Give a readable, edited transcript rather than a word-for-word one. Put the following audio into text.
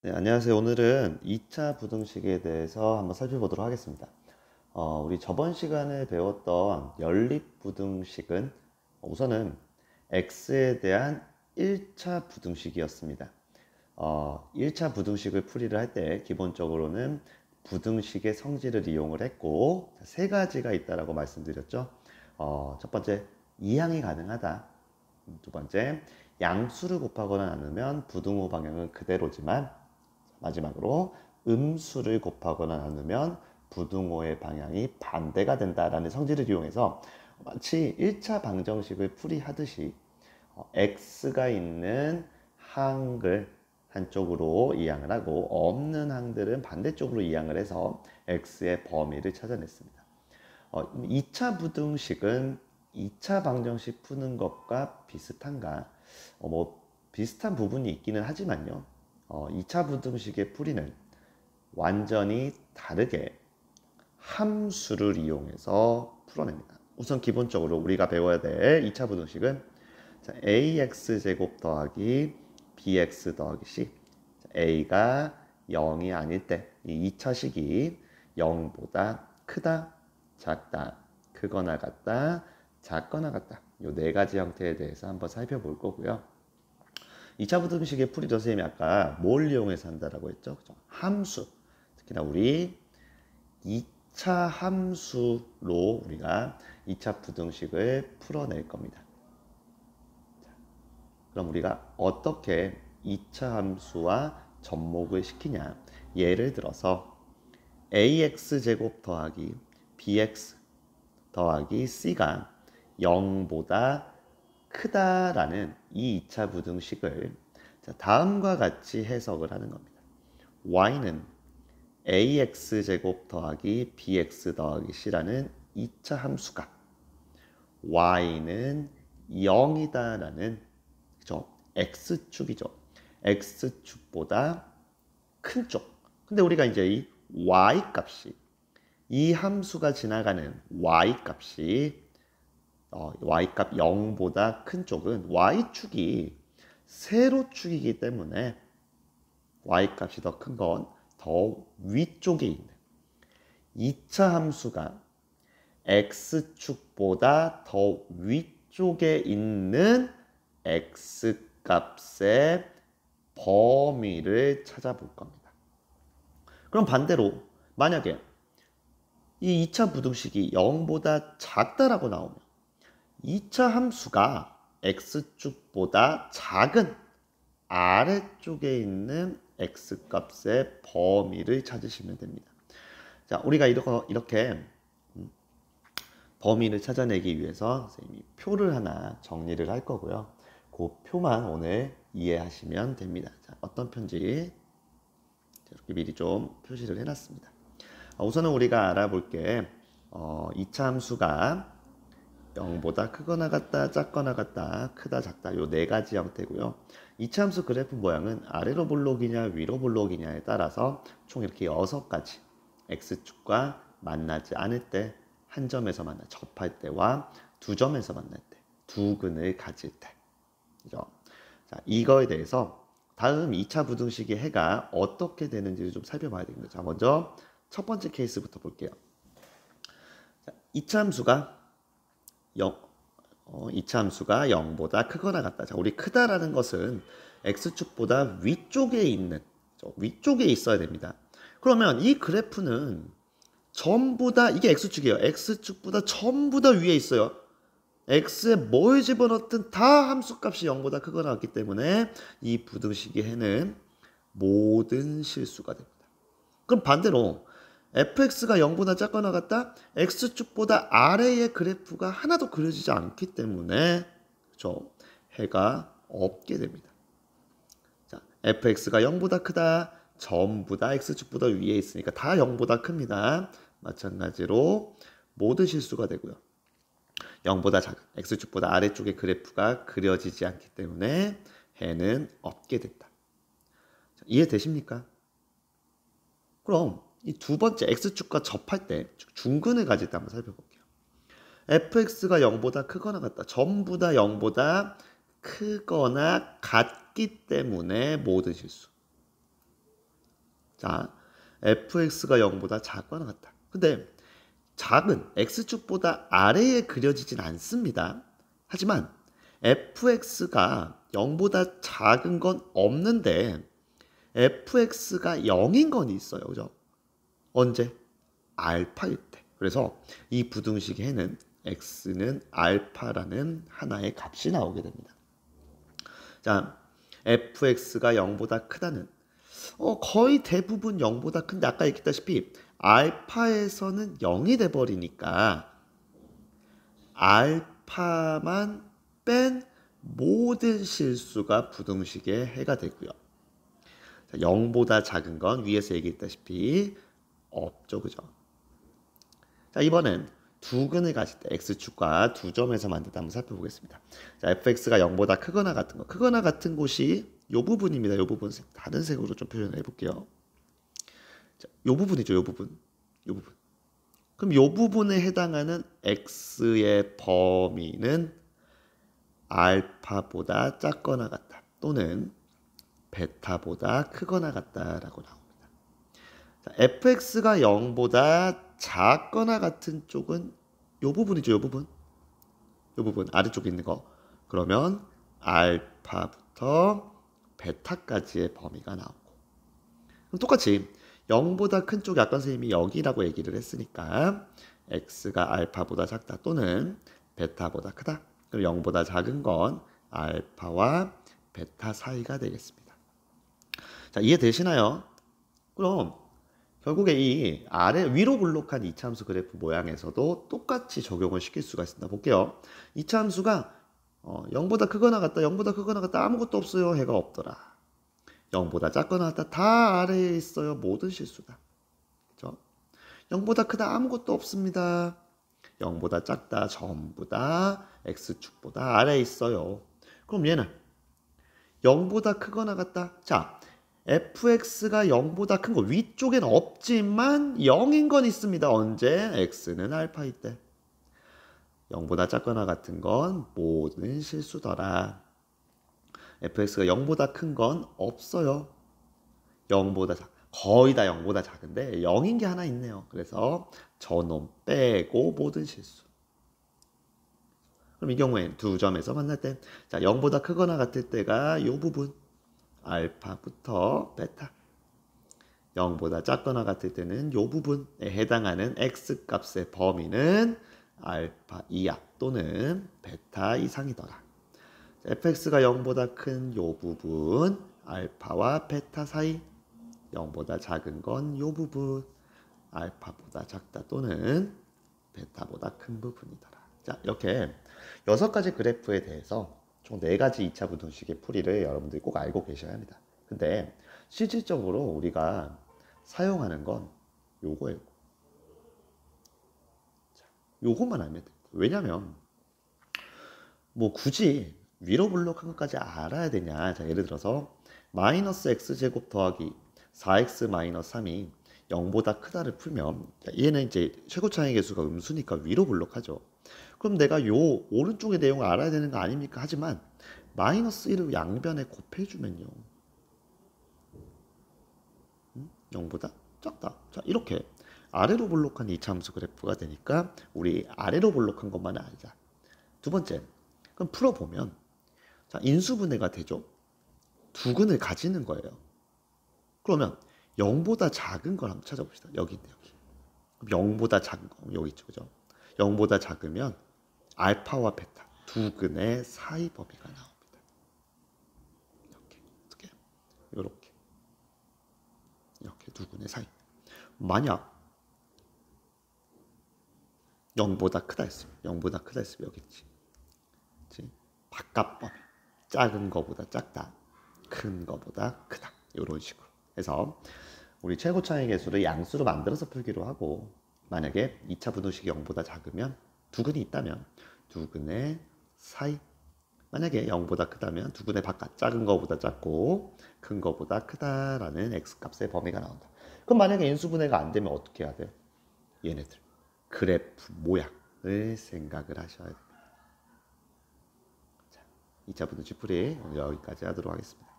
네, 안녕하세요. 오늘은 2차 부등식에 대해서 한번 살펴보도록 하겠습니다. 우리 저번 시간에 배웠던 연립부등식은 우선은 x에 대한 1차 부등식이었습니다. 1차 부등식을 풀이를 할 때 기본적으로는 부등식의 성질을 이용을 했고 세 가지가 있다라고 말씀드렸죠. 첫 번째, 이항이 가능하다. 두 번째, 양수를 곱하거나 나누면 부등호 방향은 그대로지만 마지막으로 음수를 곱하거나 나누면 부등호의 방향이 반대가 된다라는 성질을 이용해서 마치 1차 방정식을 풀이하듯이 x가 있는 항을 한쪽으로 이항을 하고 없는 항들은 반대쪽으로 이항을 해서 x의 범위를 찾아냈습니다. 2차 부등식은 2차 방정식 푸는 것과 비슷한가? 비슷한 부분이 있기는 하지만요. 2차 부등식의 풀이는 완전히 다르게 함수를 이용해서 풀어냅니다. 우선 기본적으로 우리가 배워야 될 2차 부등식은 ax제곱 더하기 bx 더하기 c, a가 0이 아닐 때 이 2차식이 0보다 크다, 작다, 크거나 같다, 작거나 같다, 이 네 가지 형태에 대해서 한번 살펴볼 거고요. 2차 부등식의 풀이도 선생님이 아까 뭘 이용해서 한다라고 했죠? 그죠? 함수. 특히나 우리 2차 함수로 우리가 2차 부등식을 풀어낼 겁니다. 자, 그럼 우리가 어떻게 2차 함수와 접목을 시키냐? 예를 들어서 ax제곱 더하기 bx 더하기 c가 0보다 크다라는 이 2차 부등식을 다음과 같이 해석을 하는 겁니다. y는 ax제곱 더하기 bx 더하기 c라는 2차 함수가 y는 0이다라는 x축이죠. x축보다 큰 쪽. 근데 우리가 이제 이 y 값이 이 함수가 지나가는 y값이 y값 0보다 큰 쪽은 y축이 세로축이기 때문에 y값이 더 큰 건 더 위쪽에 있는 2차 함수가 x축보다 더 위쪽에 있는 x값의 범위를 찾아볼 겁니다. 그럼 반대로 만약에 이 2차 부등식이 0보다 작다라고 나오면 2차 함수가 x축보다 작은 아래쪽에 있는 x값의 범위를 찾으시면 됩니다. 자, 우리가 이렇게 범위를 찾아내기 위해서 선생님이 표를 하나 정리를 할 거고요. 그 표만 오늘 이해하시면 됩니다. 자, 어떤 표인지 이렇게 미리 좀 표시를 해놨습니다. 우선은 우리가 알아볼 게 2차 함수가 0보다 크거나 같다, 작거나 같다, 크다, 작다 요 네 가지 형태고요. 2차 함수 그래프 모양은 아래로 볼록이냐 위로 볼록이냐에 따라서 총 이렇게 6가지 x축과 만나지 않을 때, 한 점에서 만나 접할 때와 두 점에서 만날 때, 두 근을 가질 때. 그죠? 자, 이거에 대해서 다음 2차 부등식의 해가 어떻게 되는지를 좀 살펴봐야 됩니다. 자, 먼저 첫 번째 케이스부터 볼게요. 자, 2차 함수가 2차 함수가 0보다 크거나 같다. 자, 우리 크다라는 것은 x축보다 위쪽에 있는, 위쪽에 있어야 됩니다. 그러면 이 그래프는 전부 다, 이게 x축이에요. x축보다 전부 다 위에 있어요. x에 뭘 집어넣든 다 함수값이 0보다 크거나 같기 때문에 이 부등식의 해는 모든 실수가 됩니다. 그럼 반대로 fx가 0보다 작거나 같다? x축보다 아래의 그래프가 하나도 그려지지 않기 때문에 해가 없게 됩니다. 자, fx가 0보다 크다. 전부 다 x축보다 위에 있으니까 다 0보다 큽니다. 마찬가지로 모든 실수가 되고요. 0보다 작은 x축보다 아래쪽의 그래프가 그려지지 않기 때문에 해는 없게 된다. 자, 이해되십니까? 그럼 이 두 번째 x축과 접할 때 중근을 가질 때 한번 살펴볼게요. fx가 0보다 크거나 같다. 전부 다 0보다 크거나 같기 때문에 모든 실수. 자, fx가 0보다 작거나 같다. 근데 작은 x축보다 아래에 그려지진 않습니다. 하지만 fx가 0보다 작은 건 없는데 fx가 0인 건 있어요. 그죠? 언제? 알파일 때. 그래서 이 부등식에는 x는 알파라는 하나의 값이 나오게 됩니다. 자, fx가 0보다 크다는 거의 대부분 0보다 큰데 아까 얘기했다시피 알파에서는 0이 돼버리니까 알파만 뺀 모든 실수가 부등식의 해가 되고요. 자, 0보다 작은 건 위에서 얘기했다시피 없죠. 그죠? 자, 이번엔 두근을 가질 때 x축과 두 점에서 만든다 한번 살펴보겠습니다. 자, fx가 0보다 크거나 같은 거. 크거나 같은 곳이 요 부분입니다. 요 부분. 다른 색으로 좀 표현을 해볼게요. 자, 요 부분이죠. 요 부분. 요 부분. 그럼 요 부분에 해당하는 x의 범위는 알파보다 작거나 같다. 또는 베타보다 크거나 같다라고 나옵니다. 자, fx가 0보다 작거나 같은 쪽은 요 부분이죠. 요 부분. 요 부분 아래쪽에 있는 거. 그러면 알파부터 베타까지의 범위가 나오고. 그럼 똑같이 0보다 큰 쪽이 아까 선생님이 여기라고 얘기를 했으니까 x가 알파보다 작다 또는 베타보다 크다. 그럼 0보다 작은 건 알파와 베타 사이가 되겠습니다. 자, 이해되시나요? 그럼 결국에 이 아래 위로 블록한 이차함수 그래프 모양에서도 똑같이 적용을 시킬 수가 있습니다. 볼게요. 이차함수가 0보다 크거나 같다, 0보다 크거나 같다, 아무것도 없어요. 해가 없더라. 0보다 작거나 같다, 다 아래에 있어요. 모든 실수다. 그렇죠? 0보다 크다, 아무것도 없습니다. 0보다 작다, 전부 다 x축보다 아래에 있어요. 그럼 얘는 0보다 크거나 같다. 자, fx가 0보다 큰 거 위쪽에는 없지만 0인 건 있습니다. 언제? x는 알파일 때. 0보다 작거나 같은 건 모든 실수더라. fx가 0보다 큰 건 없어요. 0보다 거의 다 0보다 작은데 0인 게 하나 있네요. 그래서 저놈 빼고 모든 실수. 그럼 이 경우엔 두 점에서 만날 때, 자, 0보다 크거나 같을 때가 이 부분. 알파부터 베타. 0보다 작거나 같을 때는 이 부분에 해당하는 x 값의 범위는 알파 이하 또는 베타 이상이더라. fx가 0보다 큰 이 부분, 알파와 베타 사이. 0보다 작은 건 이 부분, 알파보다 작다 또는 베타보다 큰 부분이더라. 자, 이렇게 6가지 그래프에 대해서 총 4가지 2차 부등식의 풀이를 여러분들이 꼭 알고 계셔야 합니다. 근데 실질적으로 우리가 사용하는 건 요거예요. 자, 요것만 알면 돼요. 왜냐면 뭐 굳이 위로 블록한 것까지 알아야 되냐. 자, 예를 들어서 마이너스 x제곱 더하기 4x 마이너스 3이 0보다 크다를 풀면 얘는 이제 최고차항의 개수가 음수니까 위로 블록하죠. 그럼 내가 요 오른쪽의 내용을 알아야 되는 거 아닙니까? 하지만 마이너스 1을 양변에 곱해주면요. 0보다 작다. 자, 이렇게 아래로 블록한 이차함수 그래프가 되니까 우리 아래로 블록한 것만 알자. 두 번째, 그럼 풀어보면 자, 인수분해가 되죠. 두근을 가지는 거예요. 그러면 0보다 작은 걸 한번 찾아봅시다. 여기 있네, 여기. 0보다 작은 거 여기 있죠. 그죠? 0보다 작으면 알파와 베타 두근의 사이 범위가 나옵니다. 이렇게 어떻게? 이렇게 두근의 사이. 만약 0보다 크다 했으면 0보다 크다 했으면 여기 있지. 그치? 바깥 범위. 작은 거보다 작다. 큰 거보다 크다. 이런 식으로 해서 우리 최고차항의 개수를 양수로 만들어서 풀기로 하고, 만약에 2차 부등식이 0보다 작으면 두근이 있다면 두근의 사이, 만약에 0보다 크다면 두근의 바깥, 작은 거보다 작고 큰 거보다 크다라는 x값의 범위가 나온다. 그럼 만약에 인수분해가 안 되면 어떻게 해야 돼요? 얘네들 그래프 모양을 생각을 하셔야 됩니다. 자, 2차 부등식 풀이 오늘 여기까지 하도록 하겠습니다.